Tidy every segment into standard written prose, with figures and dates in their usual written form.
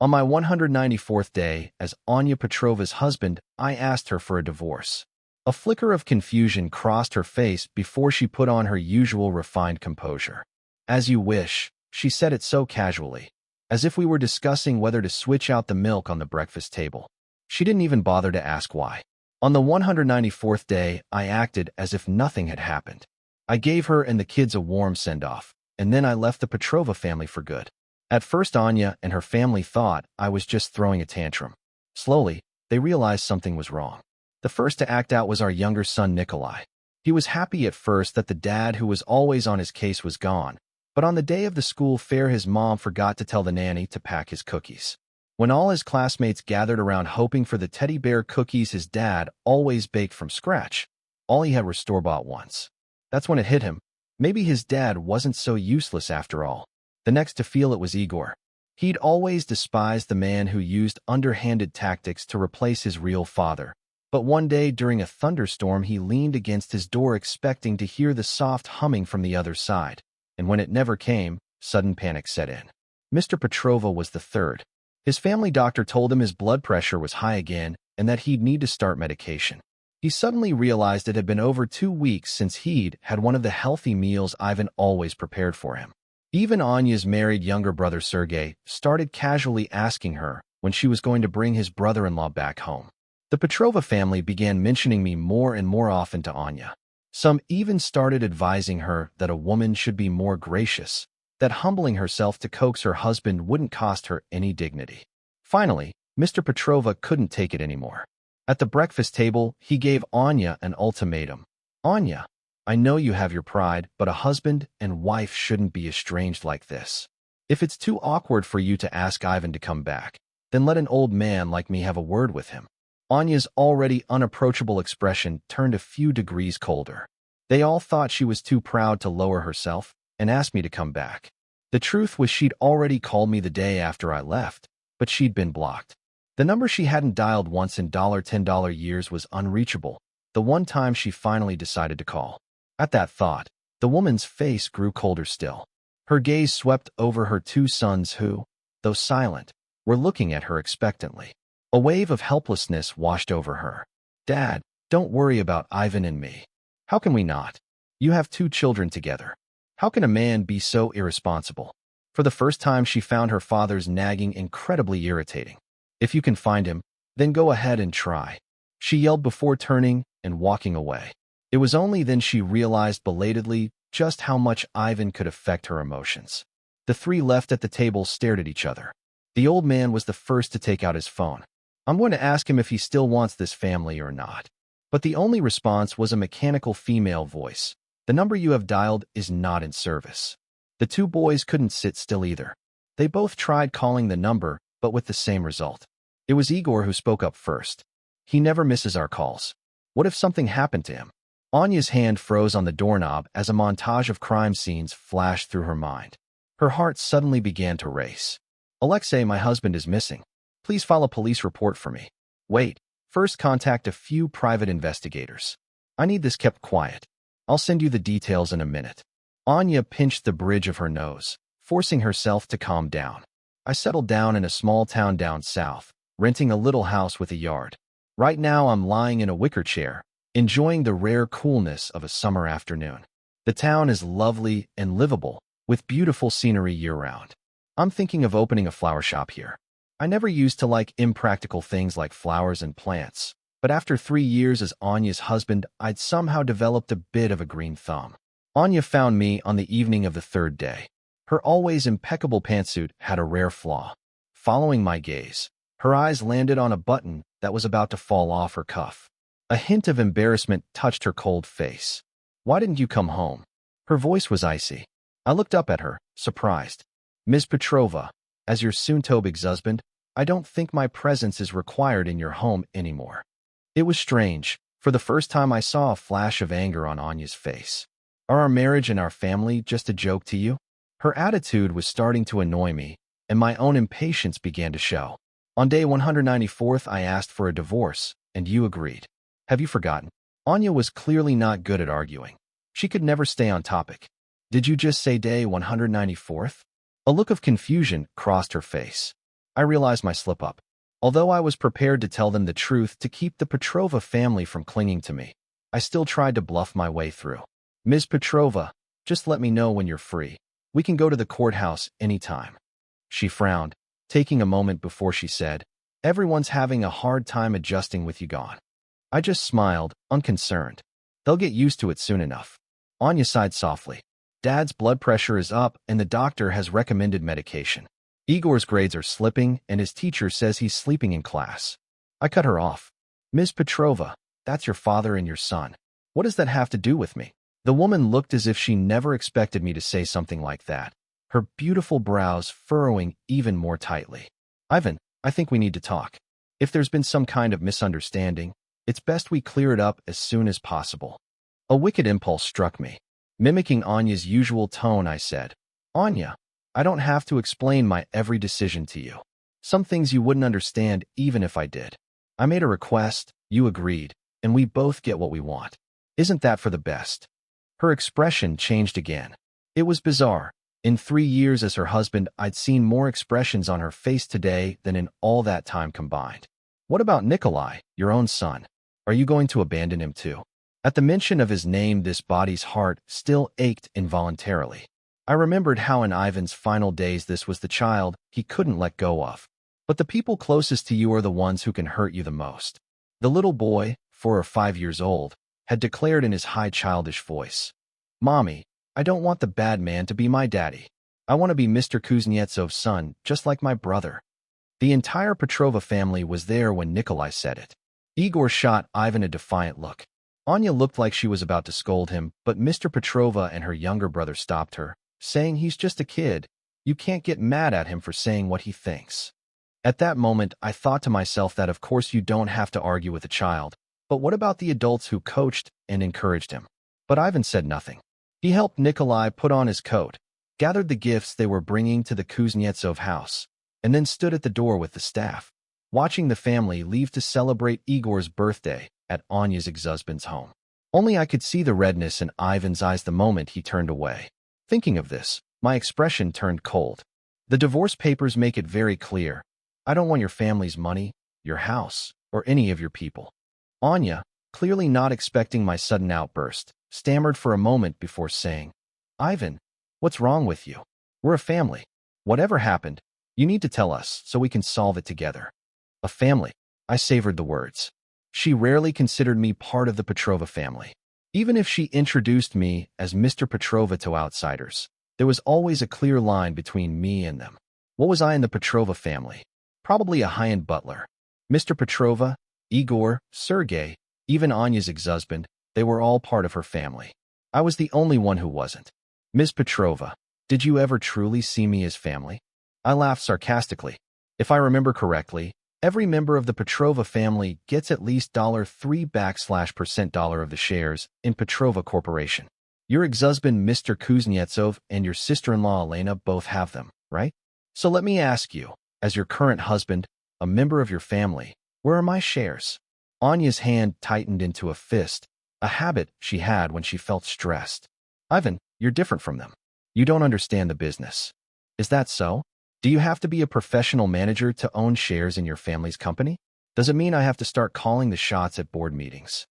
On my 194th day, as Anya Petrova's husband, I asked her for a divorce. A flicker of confusion crossed her face before she put on her usual refined composure. As you wish, she said it so casually, as if we were discussing whether to switch out the milk on the breakfast table. She didn't even bother to ask why. On the 194th day, I acted as if nothing had happened. I gave her and the kids a warm send-off, and then I left the Petrova family for good. At first, Anya and her family thought I was just throwing a tantrum. Slowly, they realized something was wrong. The first to act out was our younger son, Nikolai. He was happy at first that the dad who was always on his case was gone, but on the day of the school fair, his mom forgot to tell the nanny to pack his cookies. When all his classmates gathered around hoping for the teddy bear cookies his dad always baked from scratch, all he had were store-bought ones. That's when it hit him. Maybe his dad wasn't so useless after all. The next to feel it was Igor. He'd always despised the man who used underhanded tactics to replace his real father. But one day during a thunderstorm, he leaned against his door expecting to hear the soft humming from the other side. And when it never came, sudden panic set in. Mr. Petrova was the third. His family doctor told him his blood pressure was high again and that he'd need to start medication. He suddenly realized it had been over 2 weeks since he'd had one of the healthy meals Ivan always prepared for him. Even Anya's married younger brother Sergei started casually asking her when she was going to bring his brother-in-law back home. The Petrova family began mentioning me more and more often to Anya. Some even started advising her that a woman should be more gracious, that humbling herself to coax her husband wouldn't cost her any dignity. Finally, Mr. Petrova couldn't take it anymore. At the breakfast table, he gave Anya an ultimatum. Anya, I know you have your pride, but a husband and wife shouldn't be estranged like this. If it's too awkward for you to ask Ivan to come back, then let an old man like me have a word with him. Anya's already unapproachable expression turned a few degrees colder. They all thought she was too proud to lower herself and asked me to come back. The truth was she'd already called me the day after I left, but she'd been blocked. The number she hadn't dialed once in $10 years was unreachable, the one time she finally decided to call. At that thought, the woman's face grew colder still. Her gaze swept over her 2 sons who, though silent, were looking at her expectantly. A wave of helplessness washed over her. Dad, don't worry about Ivan and me. How can we not? You have 2 children together. How can a man be so irresponsible? For the first time, she found her father's nagging incredibly irritating. If you can find him, then go ahead and try, she yelled before turning and walking away. It was only then she realized belatedly just how much Ivan could affect her emotions. The 3 left at the table stared at each other. The old man was the first to take out his phone. I'm going to ask him if he still wants this family or not. But the only response was a mechanical female voice. The number you have dialed is not in service. The 2 boys couldn't sit still either. They both tried calling the number, but with the same result. It was Igor who spoke up first. He never misses our calls. What if something happened to him? Anya's hand froze on the doorknob as a montage of crime scenes flashed through her mind. Her heart suddenly began to race. Alexei, my husband is missing. Please file a police report for me. Wait, first contact a few private investigators. I need this kept quiet. I'll send you the details in a minute. Anya pinched the bridge of her nose, forcing herself to calm down. I settled down in a small town down south, renting a little house with a yard. Right now I'm lying in a wicker chair, enjoying the rare coolness of a summer afternoon. The town is lovely and livable, with beautiful scenery year-round. I'm thinking of opening a flower shop here. I never used to like impractical things like flowers and plants, but after 3 years as Anya's husband, I'd somehow developed a bit of a green thumb. Anya found me on the evening of the 3rd day. Her always impeccable pantsuit had a rare flaw. Following my gaze, her eyes landed on a button that was about to fall off her cuff. A hint of embarrassment touched her cold face. Why didn't you come home? Her voice was icy. I looked up at her, surprised. Ms. Petrova, as your soon-to-be ex-husband, I don't think my presence is required in your home anymore. It was strange. For the first time I saw a flash of anger on Anya's face. Are our marriage and our family just a joke to you? Her attitude was starting to annoy me, and my own impatience began to show. On day 194th, I asked for a divorce, and you agreed. Have you forgotten? Anya was clearly not good at arguing. She could never stay on topic. Did you just say day 194th? A look of confusion crossed her face. I realized my slip-up. Although I was prepared to tell them the truth to keep the Petrova family from clinging to me, I still tried to bluff my way through. Ms. Petrova, just let me know when you're free. We can go to the courthouse anytime. She frowned, taking a moment before she said, everyone's having a hard time adjusting with you gone. I just smiled, unconcerned. They'll get used to it soon enough. Anya sighed softly. Dad's blood pressure is up and the doctor has recommended medication. Igor's grades are slipping and his teacher says he's sleeping in class. I cut her off. Ms. Petrova, that's your father and your son. What does that have to do with me? The woman looked as if she never expected me to say something like that, her beautiful brows furrowing even more tightly. Ivan, I think we need to talk. If there's been some kind of misunderstanding, it's best we clear it up as soon as possible. A wicked impulse struck me. Mimicking Anya's usual tone, I said, Anya, I don't have to explain my every decision to you. Some things you wouldn't understand even if I did. I made a request, you agreed, and we both get what we want. Isn't that for the best? Her expression changed again. It was bizarre. In 3 years as her husband, I'd seen more expressions on her face today than in all that time combined. What about Nikolai, your own son? Are you going to abandon him too? At the mention of his name, this body's heart still ached involuntarily. I remembered how in Ivan's final days this was the child he couldn't let go of. But the people closest to you are the ones who can hurt you the most. The little boy, 4 or 5 years old, had declared in his high childish voice, Mommy, I don't want the bad man to be my daddy. I want to be Mr. Kuznetsov's son, just like my brother. The entire Petrova family was there when Nikolai said it. Igor shot Ivan a defiant look. Anya looked like she was about to scold him, but Mr. Petrova and her younger brother stopped her, saying he's just a kid. You can't get mad at him for saying what he thinks. At that moment, I thought to myself that of course you don't have to argue with a child, but what about the adults who coached and encouraged him? But Ivan said nothing. He helped Nikolai put on his coat, gathered the gifts they were bringing to the Kuznetsov house, and then stood at the door with the staff, watching the family leave to celebrate Igor's birthday at Anya's ex-husband's home. Only I could see the redness in Ivan's eyes the moment he turned away. Thinking of this, my expression turned cold. The divorce papers make it very clear. I don't want your family's money, your house, or any of your people. Anya, clearly not expecting my sudden outburst, stammered for a moment before saying, Ivan, what's wrong with you? We're a family. Whatever happened, you need to tell us so we can solve it together. A family. I savored the words. She rarely considered me part of the Petrova family. Even if she introduced me as Mr. Petrova to outsiders, there was always a clear line between me and them. What was I in the Petrova family? Probably a high-end butler. Mr. Petrova, Igor, Sergei, even Anya's ex-husband, they were all part of her family. I was the only one who wasn't. Ms. Petrova, did you ever truly see me as family? I laughed sarcastically. If I remember correctly, every member of the Petrova family gets at least $3% of the shares in Petrova Corporation. Your ex-husband, Mr. Kuznetsov, and your sister-in-law, Elena, both have them, right? So let me ask you, as your current husband, a member of your family, where are my shares? Anya's hand tightened into a fist, a habit she had when she felt stressed. Ivan, you're different from them. You don't understand the business. Is that so? Do you have to be a professional manager to own shares in your family's company? Does it mean I have to start calling the shots at board meetings?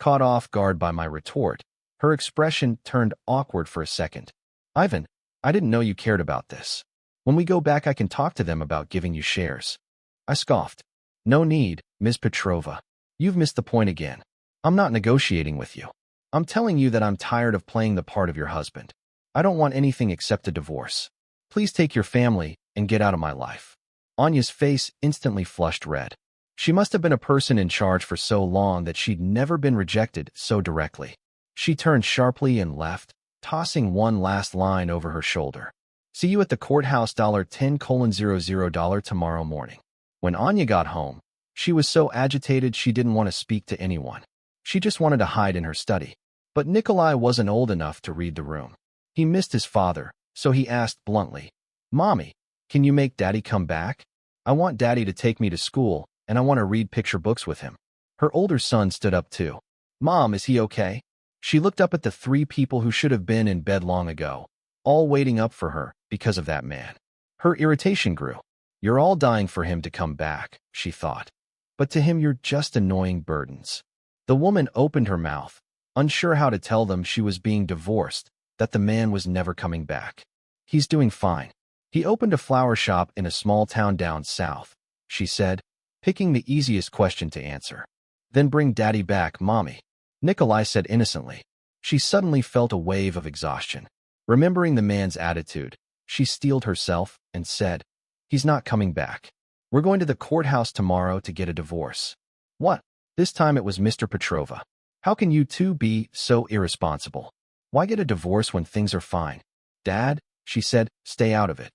Caught off guard by my retort, her expression turned awkward for a second. Ivan, I didn't know you cared about this. When we go back, I can talk to them about giving you shares. I scoffed. No need, Ms. Petrova. You've missed the point again. I'm not negotiating with you. I'm telling you that I'm tired of playing the part of your husband. I don't want anything except a divorce. Please take your family and get out of my life. Anya's face instantly flushed red. She must have been a person in charge for so long that she'd never been rejected so directly. She turned sharply and left, tossing one last line over her shoulder. See you at the courthouse $10,000 tomorrow morning. When Anya got home, she was so agitated she didn't want to speak to anyone. She just wanted to hide in her study. But Nikolai wasn't old enough to read the room. He missed his father, so he asked bluntly, Mommy, can you make Daddy come back? I want Daddy to take me to school, and I want to read picture books with him. Her older son stood up too. Mom, is he okay? She looked up at the 3 people who should have been in bed long ago, all waiting up for her because of that man. Her irritation grew. You're all dying for him to come back, she thought. But to him you're just annoying burdens. The woman opened her mouth, unsure how to tell them she was being divorced, that the man was never coming back. He's doing fine. He opened a flower shop in a small town down south, she said, picking the easiest question to answer. Then bring Daddy back, Mommy, Nikolai said innocently. She suddenly felt a wave of exhaustion. Remembering the man's attitude, she steeled herself and said, He's not coming back. We're going to the courthouse tomorrow to get a divorce. What? This time it was Mr. Petrova. How can you two be so irresponsible? Why get a divorce when things are fine? Dad, she said, stay out of it.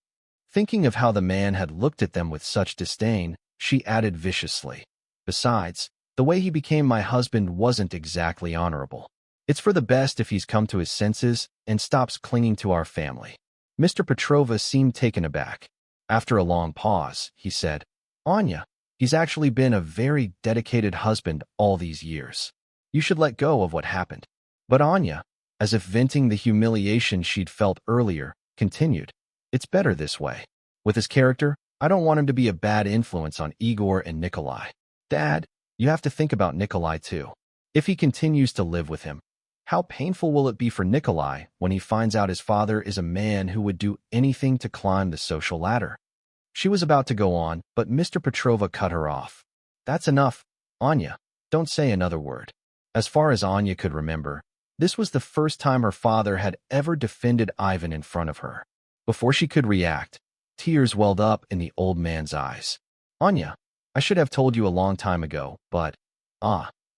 Thinking of how the man had looked at them with such disdain, she added viciously. Besides, the way he became my husband wasn't exactly honorable. It's for the best if he's come to his senses and stops clinging to our family. Mr. Petrova seemed taken aback. After a long pause, he said, Anya, he's actually been a very dedicated husband all these years. You should let go of what happened. But Anya, as if venting the humiliation she'd felt earlier, continued, It's better this way. With his character, I don't want him to be a bad influence on Igor and Nikolai. Dad, you have to think about Nikolai too. If he continues to live with him, how painful will it be for Nikolai when he finds out his father is a man who would do anything to climb the social ladder? She was about to go on, but Mr. Petrova cut her off. That's enough, Anya. Don't say another word. As far as Anya could remember, this was the first time her father had ever defended Ivan in front of her. Before she could react, tears welled up in the old man's eyes. Anya, I should have told you a long time ago, but,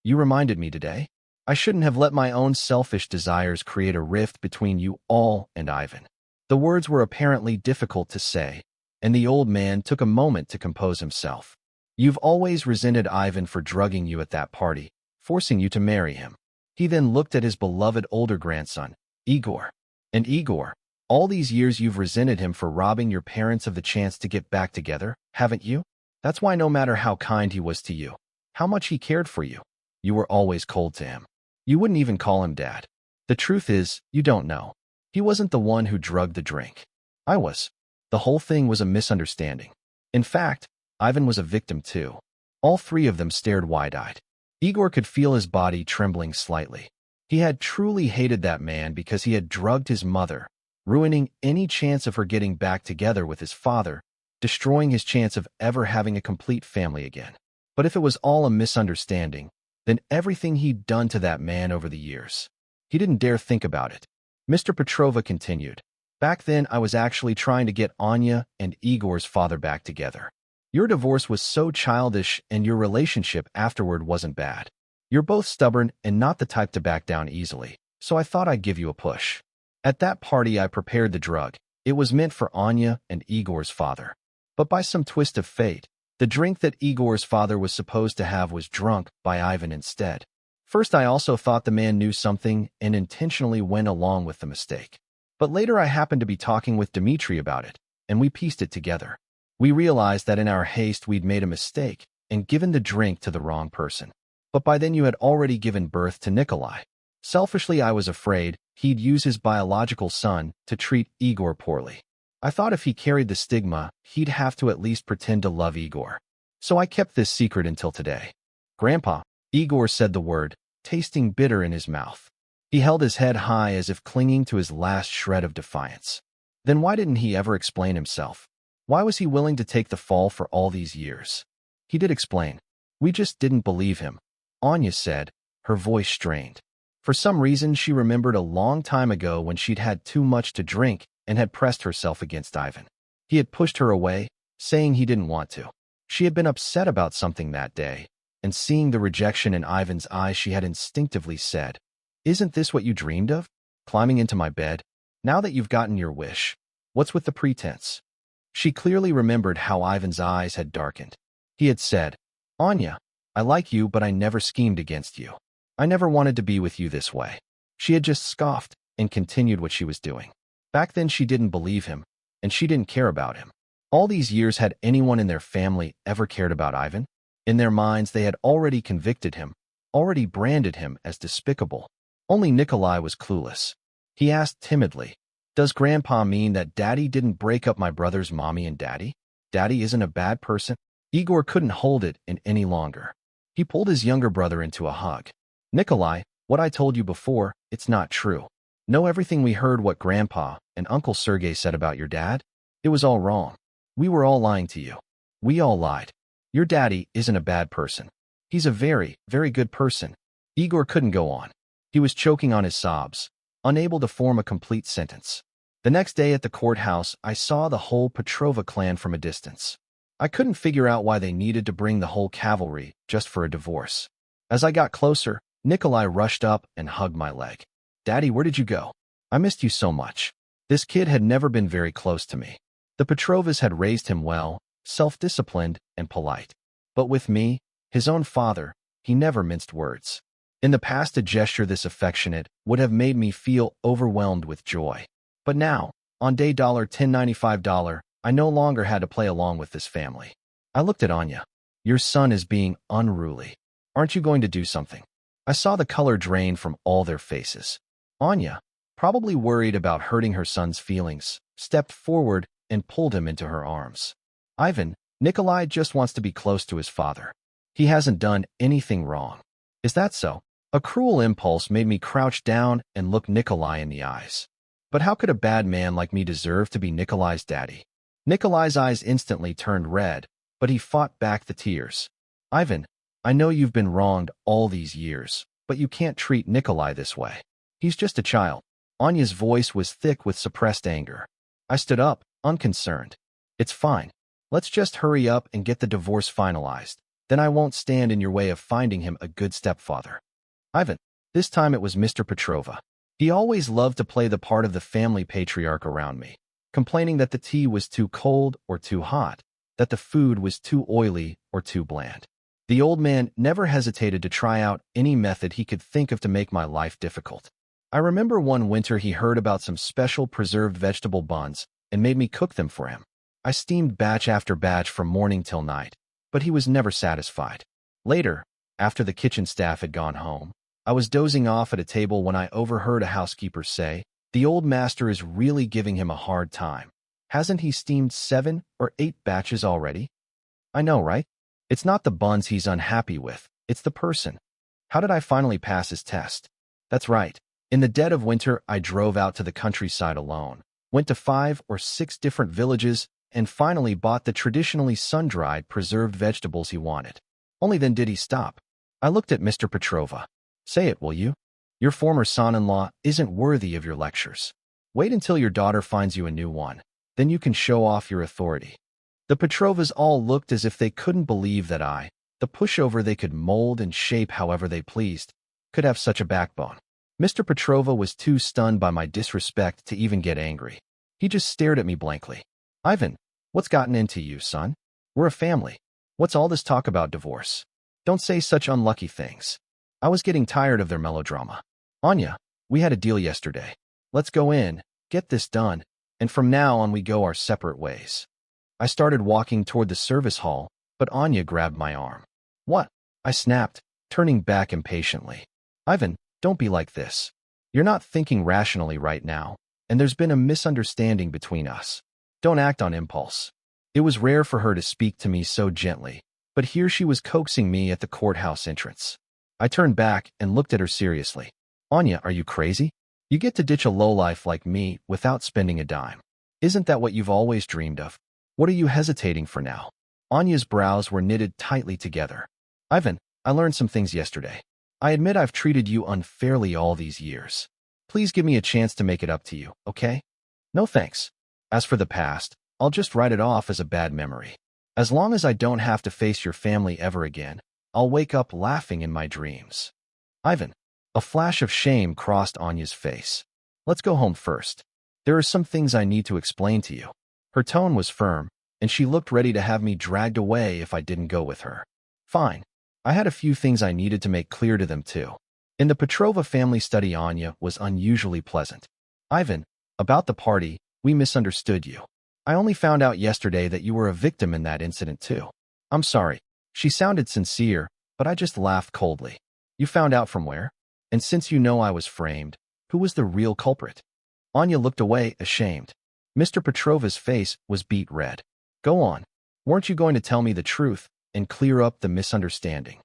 you reminded me today. I shouldn't have let my own selfish desires create a rift between you all and Ivan. The words were apparently difficult to say, and the old man took a moment to compose himself. You've always resented Ivan for drugging you at that party, forcing you to marry him. He then looked at his beloved older grandson, Igor. And Igor, all these years you've resented him for robbing your parents of the chance to get back together, haven't you? That's why no matter how kind he was to you, how much he cared for you, you were always cold to him. You wouldn't even call him Dad. The truth is, you don't know. He wasn't the one who drugged the drink. I was. The whole thing was a misunderstanding. In fact, Ivan was a victim too. All three of them stared wide-eyed. Igor could feel his body trembling slightly. He had truly hated that man because he had drugged his mother, ruining any chance of her getting back together with his father, destroying his chance of ever having a complete family again. But if it was all a misunderstanding, then everything he'd done to that man over the years. He didn't dare think about it. Mr. Petrova continued. Back then, I was actually trying to get Anya and Igor's father back together. Your divorce was so childish and your relationship afterward wasn't bad. You're both stubborn and not the type to back down easily, so I thought I'd give you a push. At that party, I prepared the drug. It was meant for Anya and Igor's father. But by some twist of fate, the drink that Igor's father was supposed to have was drunk by Ivan instead. First, I also thought the man knew something and intentionally went along with the mistake. But later I happened to be talking with Dmitri about it, and we pieced it together. We realized that in our haste we'd made a mistake and given the drink to the wrong person. But by then you had already given birth to Nikolai. Selfishly, I was afraid he'd use his biological son to treat Igor poorly. I thought if he carried the stigma, he'd have to at least pretend to love Igor. So I kept this secret until today. Grandpa, Igor said the word, tasting bitter in his mouth. He held his head high as if clinging to his last shred of defiance. Then why didn't he ever explain himself? Why was he willing to take the fall for all these years? He did explain. We just didn't believe him, Anya said, her voice strained. For some reason, she remembered a long time ago when she'd had too much to drink and had pressed herself against Ivan. He had pushed her away, saying he didn't want to. She had been upset about something that day, and seeing the rejection in Ivan's eyes, she had instinctively said, Isn't this what you dreamed of? Climbing into my bed? Now that you've gotten your wish, what's with the pretense? She clearly remembered how Ivan's eyes had darkened. He had said, Anya, I like you, but I never schemed against you. I never wanted to be with you this way. She had just scoffed and continued what she was doing. Back then she didn't believe him, and she didn't care about him. All these years, had anyone in their family ever cared about Ivan? In their minds, they had already convicted him, already branded him as despicable. Only Nikolai was clueless. He asked timidly, Does Grandpa mean that Daddy didn't break up my brother's mommy and daddy? Daddy isn't a bad person? Igor couldn't hold it in any longer. He pulled his younger brother into a hug. Nikolai, what I told you before, it's not true. Know everything we heard what Grandpa and Uncle Sergey said about your dad? It was all wrong. We were all lying to you. We all lied. Your daddy isn't a bad person. He's a very, very good person. Igor couldn't go on. He was choking on his sobs, unable to form a complete sentence. The next day at the courthouse, I saw the whole Petrova clan from a distance. I couldn't figure out why they needed to bring the whole cavalry just for a divorce. As I got closer, Nikolai rushed up and hugged my leg. Daddy, where did you go? I missed you so much. This kid had never been very close to me. The Petrovas had raised him well, self-disciplined, and polite. But with me, his own father, he never minced words. In the past, a gesture this affectionate would have made me feel overwhelmed with joy. But now, on day $1095, I no longer had to play along with this family. I looked at Anya. Your son is being unruly. Aren't you going to do something? I saw the color drain from all their faces. Anya, probably worried about hurting her son's feelings, stepped forward and pulled him into her arms. Ivan, Nikolai just wants to be close to his father. He hasn't done anything wrong. Is that so? A cruel impulse made me crouch down and look Nikolai in the eyes. But how could a bad man like me deserve to be Nikolai's daddy? Nikolai's eyes instantly turned red, but he fought back the tears. Ivan, I know you've been wronged all these years, but you can't treat Nikolai this way. He's just a child. Anya's voice was thick with suppressed anger. I stood up, unconcerned. It's fine. Let's just hurry up and get the divorce finalized. Then I won't stand in your way of finding him a good stepfather. Ivan, this time it was Mr. Petrova. He always loved to play the part of the family patriarch around me, complaining that the tea was too cold or too hot, that the food was too oily or too bland. The old man never hesitated to try out any method he could think of to make my life difficult. I remember one winter he heard about some special preserved vegetable buns and made me cook them for him. I steamed batch after batch from morning till night, but he was never satisfied. Later, after the kitchen staff had gone home, I was dozing off at a table when I overheard a housekeeper say, "The old master is really giving him a hard time. Hasn't he steamed 7 or 8 batches already?" I know, right? It's not the buns he's unhappy with, it's the person. How did I finally pass his test? That's right. In the dead of winter, I drove out to the countryside alone, went to 5 or 6 different villages, and finally bought the traditionally sun-dried preserved vegetables he wanted. Only then did he stop. I looked at Mr. Petrova. Say it, will you? Your former son-in-law isn't worthy of your lectures. Wait until your daughter finds you a new one. Then you can show off your authority. The Petrovas all looked as if they couldn't believe that I, the pushover they could mold and shape however they pleased, could have such a backbone. Mr. Petrova was too stunned by my disrespect to even get angry. He just stared at me blankly. Ivan, what's gotten into you, son? We're a family. What's all this talk about divorce? Don't say such unlucky things. I was getting tired of their melodrama. Anya, we had a deal yesterday. Let's go in, get this done, and from now on we go our separate ways. I started walking toward the service hall, but Anya grabbed my arm. What? I snapped, turning back impatiently. Ivan, don't be like this. You're not thinking rationally right now, and there's been a misunderstanding between us. Don't act on impulse. It was rare for her to speak to me so gently, but here she was coaxing me at the courthouse entrance. I turned back and looked at her seriously. Anya, are you crazy? You get to ditch a lowlife like me without spending a dime. Isn't that what you've always dreamed of? What are you hesitating for now? Anya's brows were knitted tightly together. Ivan, I learned some things yesterday. I admit I've treated you unfairly all these years. Please give me a chance to make it up to you, okay? No thanks. As for the past, I'll just write it off as a bad memory. As long as I don't have to face your family ever again, I'll wake up laughing in my dreams. Ivan. A flash of shame crossed Anya's face. Let's go home first. There are some things I need to explain to you. Her tone was firm, and she looked ready to have me dragged away if I didn't go with her. Fine. I had a few things I needed to make clear to them too. In the Petrova family study, Anya was unusually pleasant. Ivan, about the party, we misunderstood you. I only found out yesterday that you were a victim in that incident too. I'm sorry. She sounded sincere, but I just laughed coldly. You found out from where? And since you know I was framed, who was the real culprit? Anya looked away, ashamed. Mr. Petrova's face was beet red. Go on. Weren't you going to tell me the truth and clear up the misunderstanding?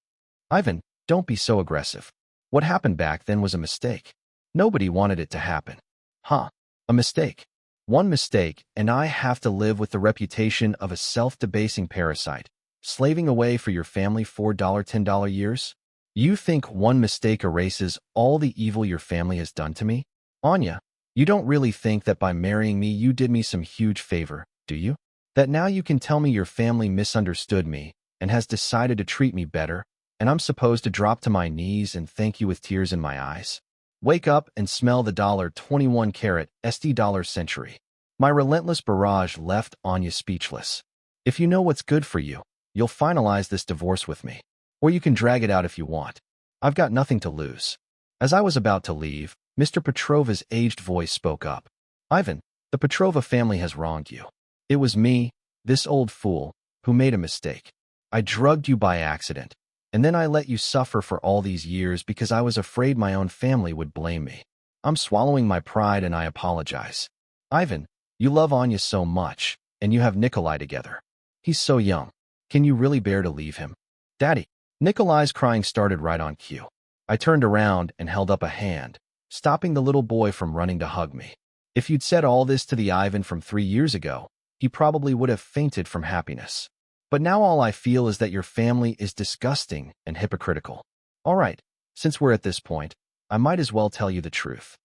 Ivan, don't be so aggressive. What happened back then was a mistake. Nobody wanted it to happen. Huh? A mistake. One mistake, and I have to live with the reputation of a self-debasing parasite, slaving away for your family $4, $10 years? You think one mistake erases all the evil your family has done to me? Anya, you don't really think that by marrying me you did me some huge favor, do you? That now you can tell me your family misunderstood me and has decided to treat me better, and I'm supposed to drop to my knees and thank you with tears in my eyes? Wake up and smell the $21 SD century. My relentless barrage left Anya speechless. If you know what's good for you, you'll finalize this divorce with me. Or you can drag it out if you want. I've got nothing to lose. As I was about to leave, Mr. Petrova's aged voice spoke up. Ivan, the Petrova family has wronged you. It was me, this old fool, who made a mistake. I drugged you by accident, and then I let you suffer for all these years because I was afraid my own family would blame me. I'm swallowing my pride and I apologize. Ivan, you love Anya so much, and you have Nikolai together. He's so young. Can you really bear to leave him? Daddy, Nikolai's crying started right on cue. I turned around and held up a hand, stopping the little boy from running to hug me. If you'd said all this to the Ivan from 3 years ago, he probably would have fainted from happiness. But now all I feel is that your family is disgusting and hypocritical. All right, since we're at this point, I might as well tell you the truth.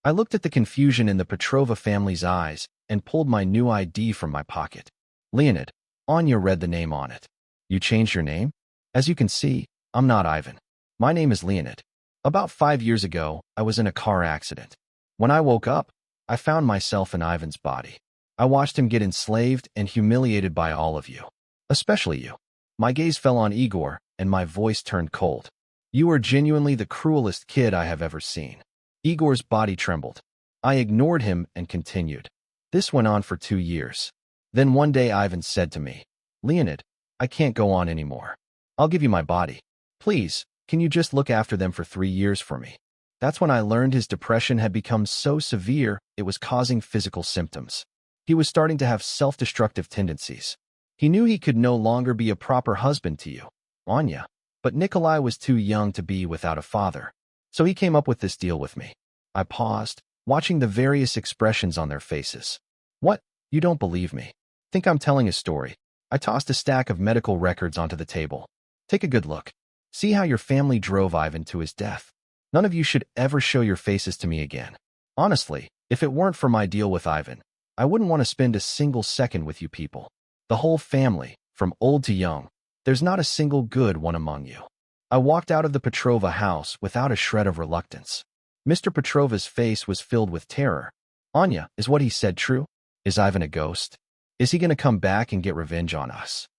I looked at the confusion in the Petrova family's eyes and pulled my new ID from my pocket. Leonid. Anya read the name on it. You changed your name? As you can see, I'm not Ivan. My name is Leonid. About 5 years ago, I was in a car accident. When I woke up, I found myself in Ivan's body. I watched him get enslaved and humiliated by all of you. Especially you. My gaze fell on Igor, and my voice turned cold. You are genuinely the cruelest kid I have ever seen. Igor's body trembled. I ignored him and continued. This went on for 2 years. Then one day Ivan said to me, Leonid, I can't go on anymore. I'll give you my body. Please, can you just look after them for 3 years for me? That's when I learned his depression had become so severe it was causing physical symptoms. He was starting to have self-destructive tendencies. He knew he could no longer be a proper husband to you, Anya, but Nikolai was too young to be without a father. So he came up with this deal with me. I paused, watching the various expressions on their faces. What? You don't believe me? Think I'm telling a story? I tossed a stack of medical records onto the table. Take a good look. See how your family drove Ivan to his death. None of you should ever show your faces to me again. Honestly, if it weren't for my deal with Ivan, I wouldn't want to spend a single second with you people. The whole family, from old to young, there's not a single good one among you. I walked out of the Petrova house without a shred of reluctance. Mr. Petrova's face was filled with terror. Anya, is what he said true? Is Ivan a ghost? Is he going to come back and get revenge on us?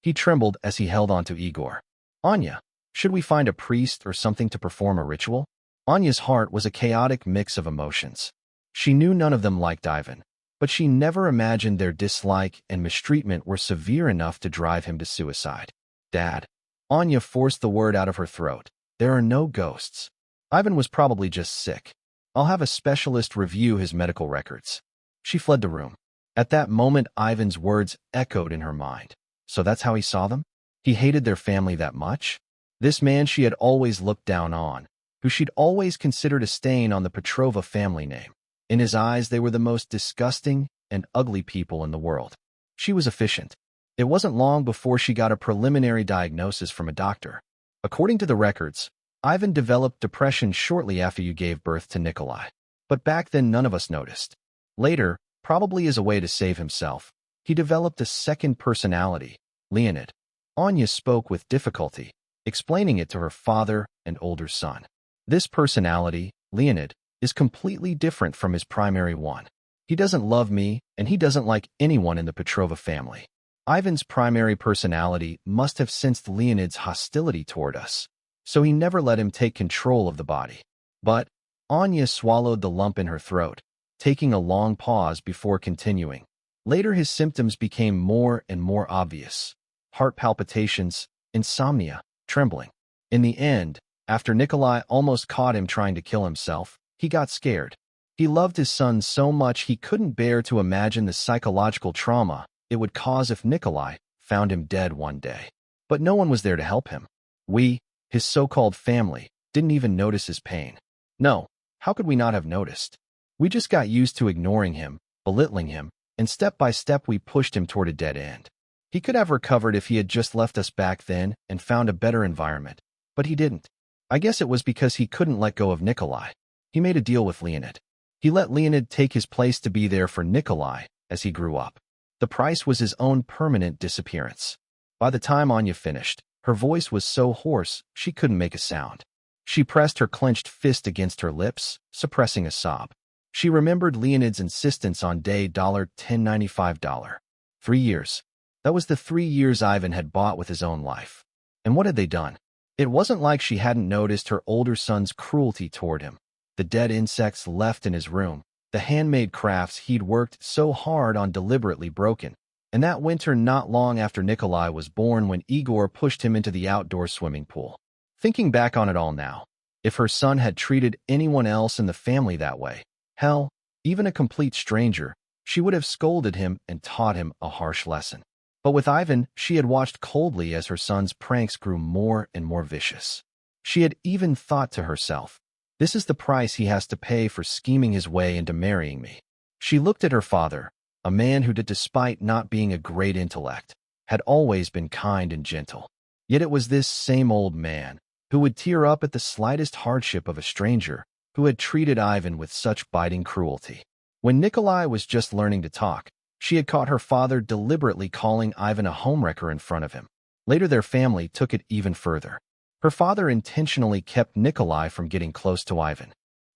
He trembled as he held onto Igor. Anya, should we find a priest or something to perform a ritual? Anya's heart was a chaotic mix of emotions. She knew none of them liked Ivan, but she never imagined their dislike and mistreatment were severe enough to drive him to suicide. Dad. Anya forced the word out of her throat. There are no ghosts. Ivan was probably just sick. I'll have a specialist review his medical records. She fled the room. At that moment, Ivan's words echoed in her mind. So that's how he saw them? He hated their family that much? This man she had always looked down on, who she'd always considered a stain on the Petrova family name. In his eyes, they were the most disgusting and ugly people in the world. She was efficient. It wasn't long before she got a preliminary diagnosis from a doctor. According to the records, Ivan developed depression shortly after you gave birth to Nikolai. But back then, none of us noticed. Later, probably as a way to save himself, he developed a second personality, Leonid. Anya spoke with difficulty, explaining it to her father and older son. This personality, Leonid, is completely different from his primary one. He doesn't love me, and he doesn't like anyone in the Petrova family. Ivan's primary personality must have sensed Leonid's hostility toward us, so he never let him take control of the body. But Anya swallowed the lump in her throat, taking a long pause before continuing. Later his symptoms became more and more obvious. Heart palpitations, insomnia, trembling. In the end, after Nikolai almost caught him trying to kill himself, he got scared. He loved his son so much he couldn't bear to imagine the psychological trauma it would cause if Nikolai found him dead one day. But no one was there to help him. We, his so-called family, didn't even notice his pain. No, how could we not have noticed? We just got used to ignoring him, belittling him, and step by step we pushed him toward a dead end. He could have recovered if he had just left us back then and found a better environment, but he didn't. I guess it was because he couldn't let go of Nikolai. He made a deal with Leonid. He let Leonid take his place to be there for Nikolai as he grew up. The price was his own permanent disappearance. By the time Anya finished, her voice was so hoarse she couldn't make a sound. She pressed her clenched fist against her lips, suppressing a sob. She remembered Leonid's insistence on day $10.95. 3 years. That was the 3 years Ivan had bought with his own life. And what had they done? It wasn't like she hadn't noticed her older son's cruelty toward him. The dead insects left in his room, the handmade crafts he'd worked so hard on deliberately broken, and that winter not long after Nikolai was born when Igor pushed him into the outdoor swimming pool. Thinking back on it all now, if her son had treated anyone else in the family that way, hell, even a complete stranger, she would have scolded him and taught him a harsh lesson. But with Ivan, she had watched coldly as her son's pranks grew more and more vicious. She had even thought to herself, this is the price he has to pay for scheming his way into marrying me. She looked at her father, a man who, despite not being a great intellect, had always been kind and gentle. Yet it was this same old man who would tear up at the slightest hardship of a stranger who had treated Ivan with such biting cruelty. When Nikolai was just learning to talk, she had caught her father deliberately calling Ivan a homewrecker in front of him. Later their family took it even further. Her father intentionally kept Nikolai from getting close to Ivan,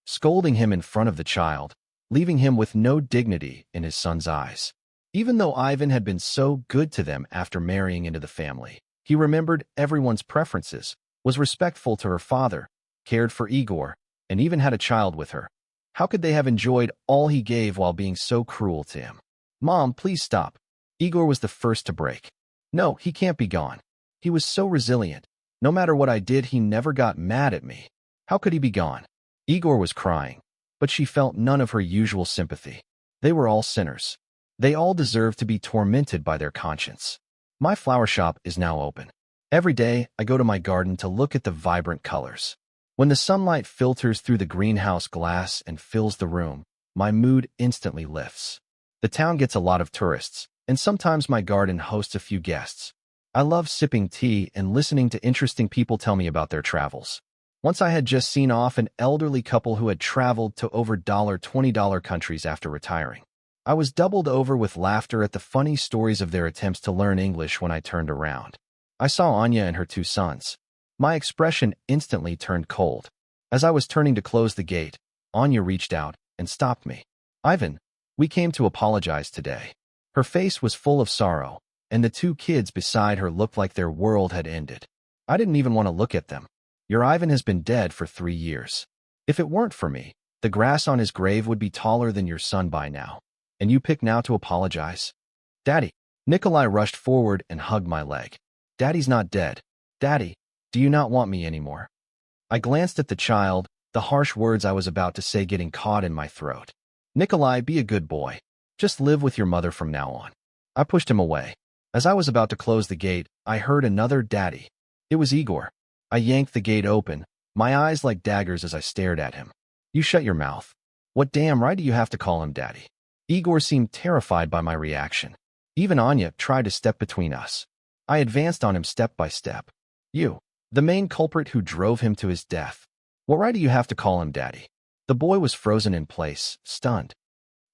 scolding him in front of the child, leaving him with no dignity in his son's eyes. Even though Ivan had been so good to them after marrying into the family, he remembered everyone's preferences, was respectful to her father, cared for Igor, and even had a child with her. How could they have enjoyed all he gave while being so cruel to him? Mom, please stop. Igor was the first to break. No, he can't be gone. He was so resilient. No matter what I did, he never got mad at me. How could he be gone? Igor was crying, but she felt none of her usual sympathy. They were all sinners. They all deserved to be tormented by their conscience. My flower shop is now open. Every day, I go to my garden to look at the vibrant colors. When the sunlight filters through the greenhouse glass and fills the room, my mood instantly lifts. The town gets a lot of tourists, and sometimes my garden hosts a few guests. I love sipping tea and listening to interesting people tell me about their travels. Once I had just seen off an elderly couple who had traveled to over $20 countries after retiring. I was doubled over with laughter at the funny stories of their attempts to learn English when I turned around. I saw Anya and her 2 sons. My expression instantly turned cold. As I was turning to close the gate, Anya reached out and stopped me. Ivan, we came to apologize today. Her face was full of sorrow, and the 2 kids beside her looked like their world had ended. I didn't even want to look at them. Your Ivan has been dead for 3 years. If it weren't for me, the grass on his grave would be taller than your son by now. And you pick now to apologize? Daddy. Nikolai rushed forward and hugged my leg. Daddy's not dead. Daddy, do you not want me anymore? I glanced at the child, the harsh words I was about to say getting caught in my throat. Nikolai, be a good boy. Just live with your mother from now on. I pushed him away. As I was about to close the gate, I heard another daddy. It was Igor. I yanked the gate open, my eyes like daggers as I stared at him. You shut your mouth. What damn right do you have to call him daddy? Igor seemed terrified by my reaction. Even Anya tried to step between us. I advanced on him step by step. You, the main culprit who drove him to his death. What right do you have to call him daddy? The boy was frozen in place, stunned.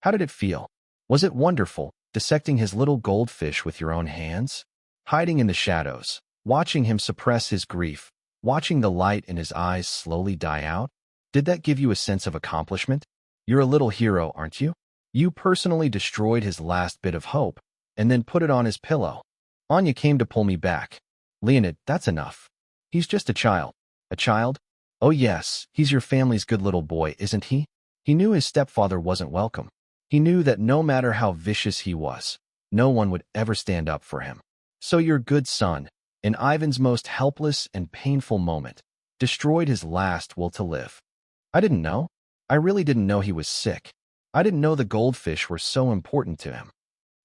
How did it feel? Was it wonderful, dissecting his little goldfish with your own hands? Hiding in the shadows, watching him suppress his grief, watching the light in his eyes slowly die out? Did that give you a sense of accomplishment? You're a little hero, aren't you? You personally destroyed his last bit of hope, and then put it on his pillow. Anya came to pull me back. Leonid, that's enough. He's just a child. A child? Oh yes, he's your family's good little boy, isn't he? He knew his stepfather wasn't welcome. He knew that no matter how vicious he was, no one would ever stand up for him. So your good son, in Ivan's most helpless and painful moment, destroyed his last will to live. I didn't know. I really didn't know he was sick. I didn't know the goldfish were so important to him.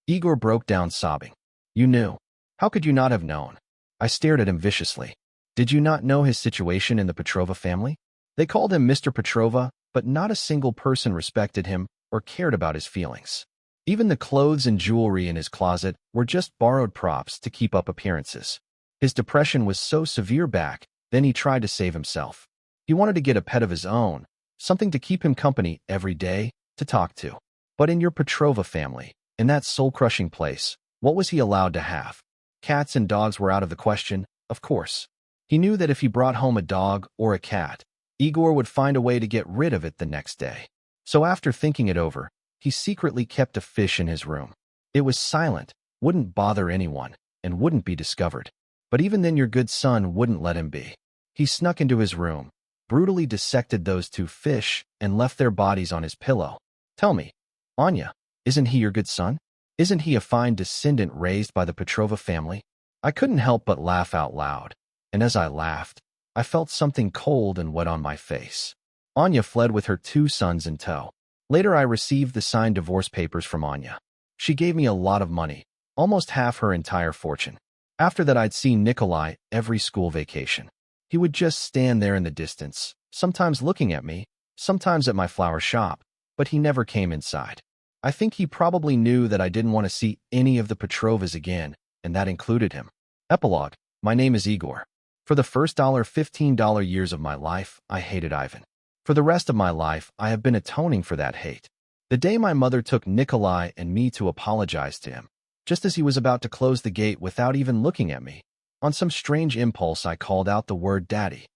Igor broke down sobbing. You knew. How could you not have known? I stared at him viciously. Did you not know his situation in the Petrova family? They called him Mr. Petrova, but not a single person respected him or cared about his feelings. Even the clothes and jewelry in his closet were just borrowed props to keep up appearances. His depression was so severe back then he tried to save himself. He wanted to get a pet of his own, something to keep him company every day, to talk to. But in your Petrova family, in that soul-crushing place, what was he allowed to have? Cats and dogs were out of the question, of course. He knew that if he brought home a dog or a cat, Igor would find a way to get rid of it the next day. So after thinking it over, he secretly kept a fish in his room. It was silent, wouldn't bother anyone, and wouldn't be discovered. But even then your good son wouldn't let him be. He snuck into his room, brutally dissected those two fish, and left their bodies on his pillow. Tell me, Anya, isn't he your good son? Isn't he a fine descendant raised by the Petrova family? I couldn't help but laugh out loud, and as I laughed, I felt something cold and wet on my face. Anya fled with her two sons in tow. Later I received the signed divorce papers from Anya. She gave me a lot of money, almost half her entire fortune. After that I'd see Nikolai every school vacation. He would just stand there in the distance, sometimes looking at me, sometimes at my flower shop, but he never came inside. I think he probably knew that I didn't want to see any of the Petrovas again, and that included him. Epilogue. My name is Igor. For the first $15 years of my life, I hated Ivan. For the rest of my life, I have been atoning for that hate. The day my mother took Nikolai and me to apologize to him, just as he was about to close the gate without even looking at me, on some strange impulse I called out the word daddy.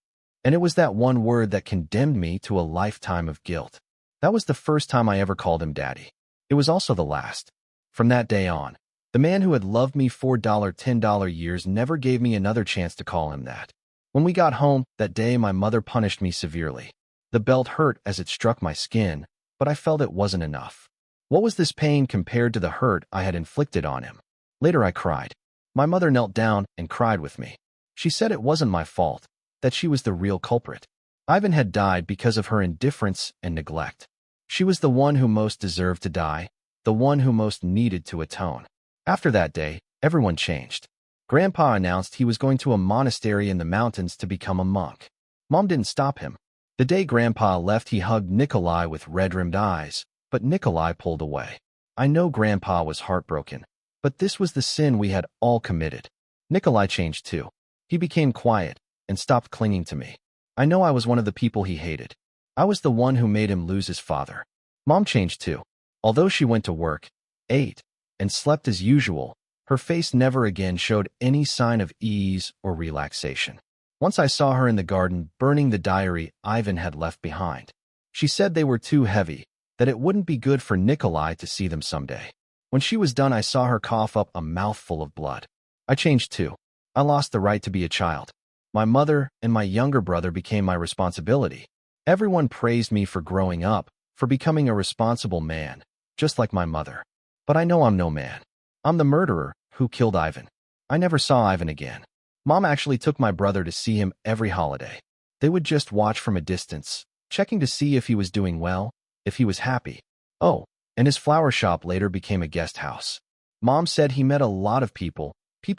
And it was that one word that condemned me to a lifetime of guilt. That was the first time I ever called him daddy. It was also the last. From that day on, the man who had loved me for $10 years never gave me another chance to call him that. When we got home that day, my mother punished me severely. The belt hurt as it struck my skin, but I felt it wasn't enough. What was this pain compared to the hurt I had inflicted on him? Later I cried. My mother knelt down and cried with me. She said it wasn't my fault, that she was the real culprit. Ivan had died because of her indifference and neglect. She was the one who most deserved to die, the one who most needed to atone. After that day, everyone changed. Grandpa announced he was going to a monastery in the mountains to become a monk. Mom didn't stop him. The day Grandpa left, he hugged Nikolai with red-rimmed eyes, but Nikolai pulled away. I know Grandpa was heartbroken, but this was the sin we had all committed. Nikolai changed too. He became quiet and stopped clinging to me. I know I was one of the people he hated. I was the one who made him lose his father. Mom changed too. Although she went to work, ate, and slept as usual, her face never again showed any sign of ease or relaxation. Once I saw her in the garden burning the diary Ivan had left behind. She said they were too heavy, that it wouldn't be good for Nikolai to see them someday. When she was done, I saw her cough up a mouthful of blood. I changed too. I lost the right to be a child. My mother and my younger brother became my responsibility. Everyone praised me for growing up, for becoming a responsible man, just like my mother. But I know I'm no man. I'm the murderer who killed Ivan. I never saw Ivan again. Mom actually took my brother to see him every holiday. They would just watch from a distance, checking to see if he was doing well, if he was happy. Oh, and his flower shop later became a guest house. Mom said he met a lot of people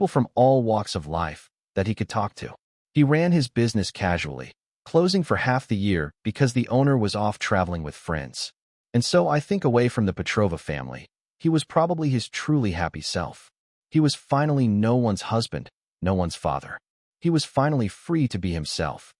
from all walks of life, that he could talk to. He ran his business casually, closing for half the year because the owner was off traveling with friends. And so I think away from the Petrova family, he was probably his truly happy self. He was finally no one's husband, no one's father. He was finally free to be himself.